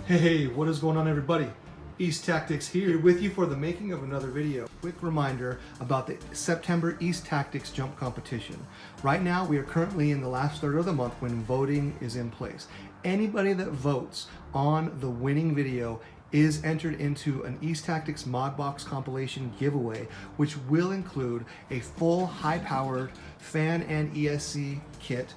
Hey, what is going on, everybody? East Tactics here with you for the making of another video. Quick reminder about the September East Tactics jump competition. Right now we are currently in the last third of the month when voting is in place. Anybody that votes on the winning video is entered into an East Tactics mod box compilation giveaway, which will include a full high-powered fan and ESC kit,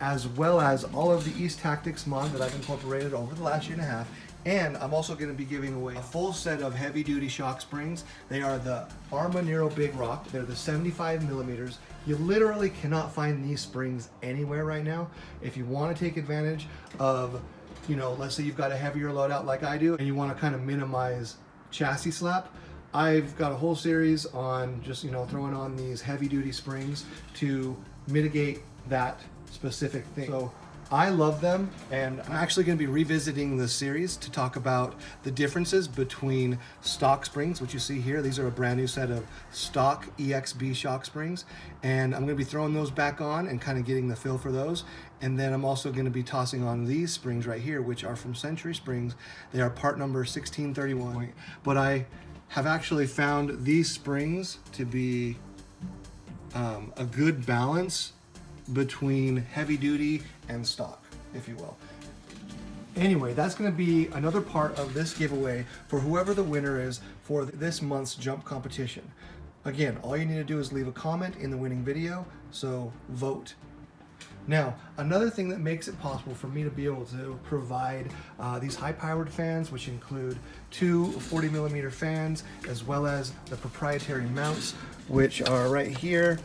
as well as all of the East Tactics mod that I've incorporated over the last year and a half. And I'm also going to be giving away a full set of heavy-duty shock springs. They are the Arrma Big Rock. They're the 75 millimeters. You literally cannot find these springs anywhere right now. If you want to take advantage of, let's say you've got a heavier loadout like I do, and you want to kind of minimize chassis slap, I've got a whole series on just, throwing on these heavy-duty springs to mitigate that specific thing. So I love them, and I'm actually going to be revisiting this series to talk about the differences between stock springs, which you see here. These are a brand new set of stock EXB shock springs, and I'm going to be throwing those back on and kind of getting the feel for those. And then I'm also going to be tossing on these springs right here, which are from Century Springs. They are part number 1631, but I have actually found these springs to be a good balance between heavy duty and stock, if you will. Anyway, that's going to be another part of this giveaway for whoever the winner is for this month's jump competition. Again, all you need to do is leave a comment in the winning video, so vote. Now, another thing that makes it possible for me to be able to provide these high-powered fans, which include two 40 millimeter fans, as well as the proprietary mounts, which are right here.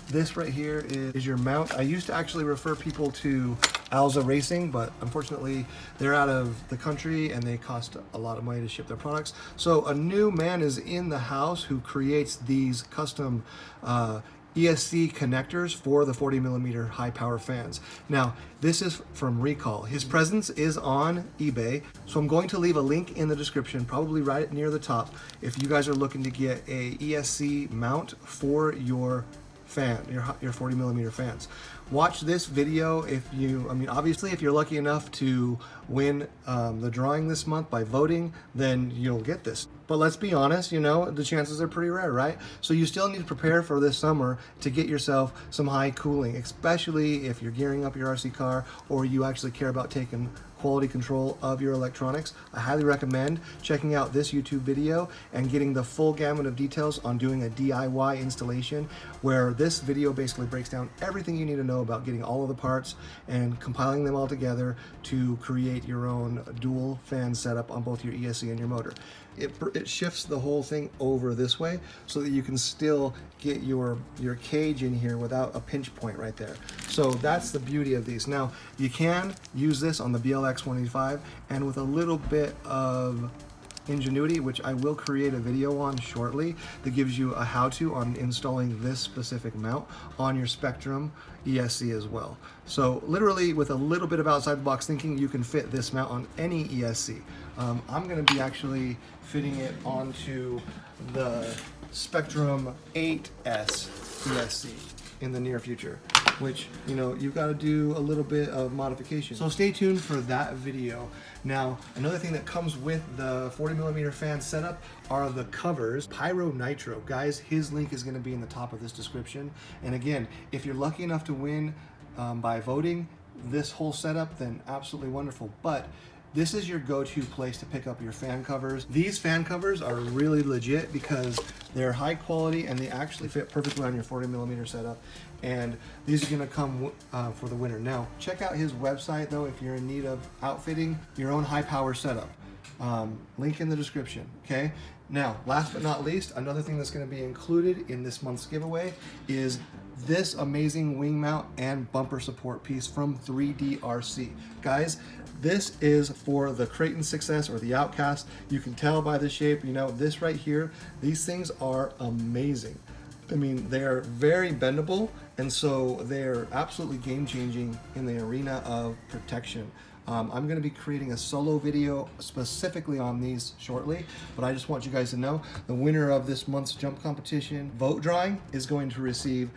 This right here is your mount. I used to actually refer people to Alza Racing, but unfortunately they're out of the country and they cost a lot of money to ship their products. So a new man is in the house who creates these custom ESC connectors for the 40 millimeter high power fans. Now, this is from Recall. His presence is on eBay, so I'm going to leave a link in the description, probably right near the top, if you guys are looking to get a ESC mount for your fan, your 40 millimeter fans. Watch this video if you, obviously if you're lucky enough to win the drawing this month by voting, then you'll get this. But let's be honest, the chances are pretty rare, right? So you still need to prepare for this summer to get yourself some high cooling, especially if you're gearing up your RC car or you actually care about taking quality control of your electronics. I highly recommend checking out this YouTube video and getting the full gamut of details on doing a DIY installation, where this video basically breaks down everything you need to know about getting all of the parts and compiling them all together to create your own dual fan setup on both your ESC and your motor. It shifts the whole thing over this way so that you can still get your cage in here without a pinch point right there. So that's the beauty of these. Now, you can use this on the BLX 185, and with a little bit of ingenuity, which I will create a video on shortly, that gives you a how-to on installing this specific mount on your Spectrum ESC as well. So literally, with a little bit of outside the box thinking, you can fit this mount on any ESC. I'm going to be actually fitting it onto the Spectrum 8S ESC in the near future, which, you've got to do a little bit of modification. So stay tuned for that video. Now, another thing that comes with the 40 millimeter fan setup are the covers. Pyro Nitro. Guys, his link is going to be in the top of this description. And again, if you're lucky enough to win by voting this whole setup, then absolutely wonderful. But this is your go-to place to pick up your fan covers. These fan covers are really legit because they're high quality and they actually fit perfectly on your 40 millimeter setup. And these are gonna come for the winner. Now, check out his website though if you're in need of outfitting your own high power setup. Link in the description, okay? Now, last but not least, another thing that's gonna be included in this month's giveaway is this amazing wing mount and bumper support piece from 3DRC. Guys, this is for the Kraton 6S or the Outcast. You can tell by the shape, this right here, these things are amazing. They are very bendable, and so they're absolutely game-changing in the arena of protection. I'm going to be creating a solo video specifically on these shortly, but I just want you guys to know the winner of this month's jump competition vote drawing is going to receive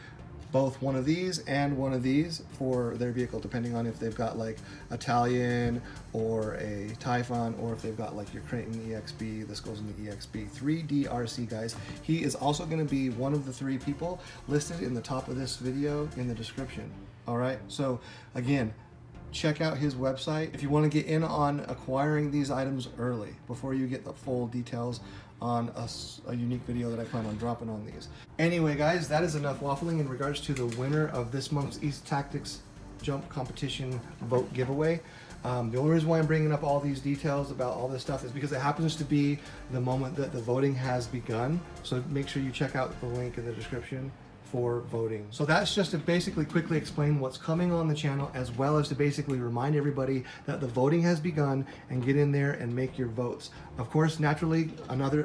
both one of these and one of these for their vehicle, depending on if they've got like Italian or a Typhon, or if they've got like your Kraton EXB. This goes in the EXB 3D RC, guys. He is also going to be one of the 3 people listed in the top of this video in the description. All right, so again, check out his website if you want to get in on acquiring these items early before you get the full details on a unique video that I plan on dropping on these. Anyway, guys, that is enough waffling in regards to the winner of this month's East Tactics Jump Competition vote giveaway. The only reason why I'm bringing up all these details about all this stuff is because it happens to be the moment that the voting has begun. So make sure you check out the link in the description for voting. So that's just to basically quickly explain what's coming on the channel, as well as to basically remind everybody that the voting has begun and get in there and make your votes. Of course, naturally,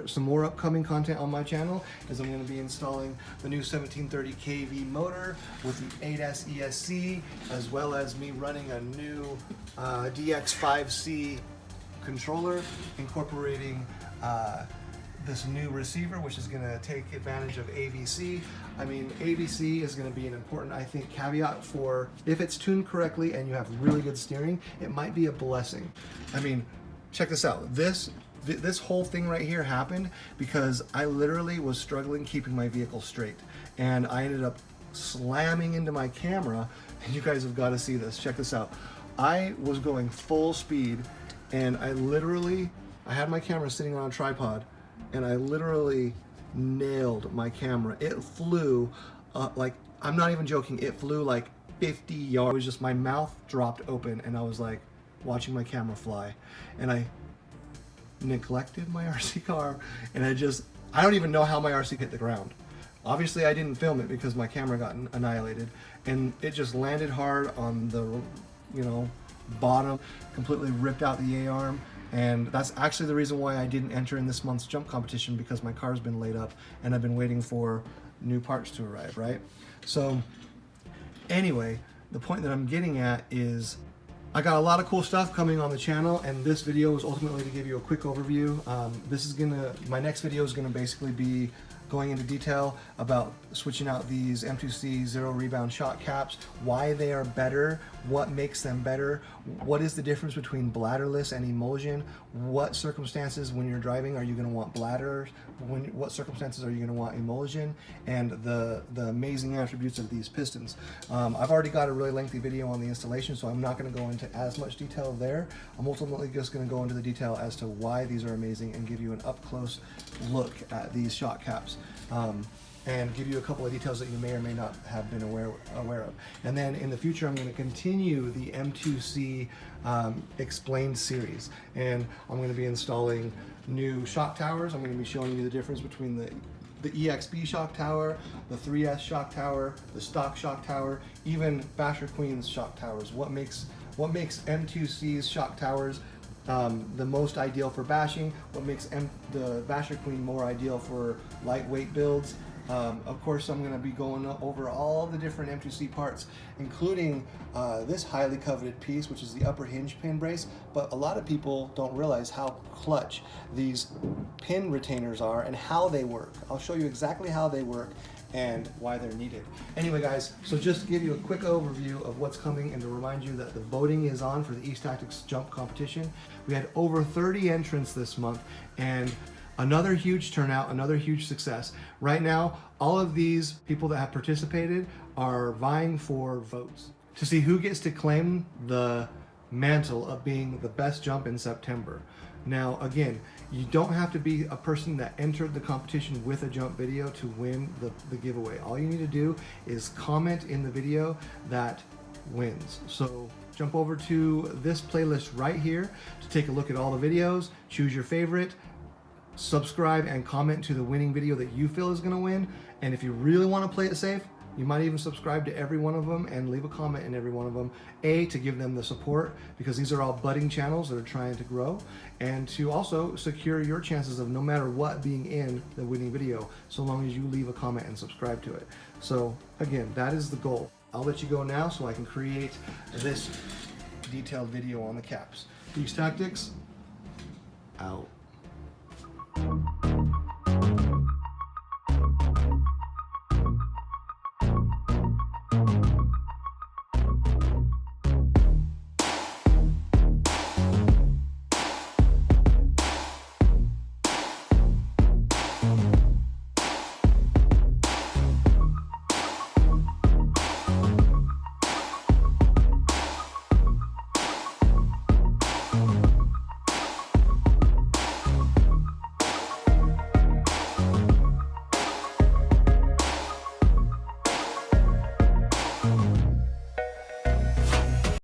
some more upcoming content on my channel is I'm going to be installing the new 1730 kV motor with the 8S ESC, as well as me running a new DX5C controller incorporating this new receiver, which is going to take advantage of AVC. I mean, AVC is going to be an important, I think, caveat for if it's tuned correctly and you have really good steering, it might be a blessing. I mean, check this out. This whole thing right here happened because I literally was struggling keeping my vehicle straight, and I ended up slamming into my camera, and you guys have got to see this. Check this out. I was going full speed, and I had my camera sitting on a tripod, and I literally nailed my camera. It flew like, I'm not even joking, it flew like 50 yards. It was just, my mouth dropped open, and I was like watching my camera fly, and I neglected my RC car, and I don't even know how my RC hit the ground. Obviously I didn't film it because my camera got annihilated, and it just landed hard on the, you know, bottom, completely ripped out the A-arm. And that's actually the reason why I didn't enter in this month's jump competition, because my car's been laid up and I've been waiting for new parts to arrive, right? So anyway, the point that I'm getting at is I got a lot of cool stuff coming on the channel, and this video is ultimately to give you a quick overview. My next video is gonna basically be going into detail about switching out these M2C zero rebound shock caps, why they are better, what makes them better, what is the difference between bladderless and emulsion, what circumstances when you're driving are you going to want bladders, what circumstances are you going to want emulsion, and the amazing attributes of these pistons. I've already got a really lengthy video on the installation, so I'm not going to go into as much detail there. I'm ultimately just going to go into the detail as to why these are amazing and give you an up-close look at these shock caps. And give you a couple of details that you may or may not have been aware of. And then in the future, I'm going to continue the M2C Explained series, and I'm going to be installing new shock towers. I'm going to be showing you the difference between the EXB shock tower, the 3S shock tower, the stock shock tower, even Basher Queen's shock towers. What makes M2C's shock towers the most ideal for bashing, what makes the Basher Queen more ideal for lightweight builds. Of course, I'm going to be going over all the different M2C parts, including this highly coveted piece, which is the upper hinge pin brace. But a lot of people don't realize how clutch these pin retainers are and how they work. I'll show you exactly how they work and why they're needed. Anyway, guys, so just to give you a quick overview of what's coming and to remind you that the voting is on for the East Tactics Jump Competition. We had over 30 entrants this month, and another huge turnout, another huge success. Right now, all of these people that have participated are vying for votes to see who gets to claim the mantle of being the best jump in September. Now, again, you don't have to be a person that entered the competition with a jump video to win the giveaway. All you need to do is comment in the video that wins. So jump over to this playlist right here to take a look at all the videos, choose your favorite, subscribe and comment to the winning video that you feel is going to win. And if you really want to play it safe, you might even subscribe to every one of them and leave a comment in every one of them, to give them the support, because these are all budding channels that are trying to grow, and to also secure your chances of no matter what being in the winning video, so long as you leave a comment and subscribe to it. So again, that is the goal. I'll let you go now so I can create this detailed video on the caps. East Tactics, out.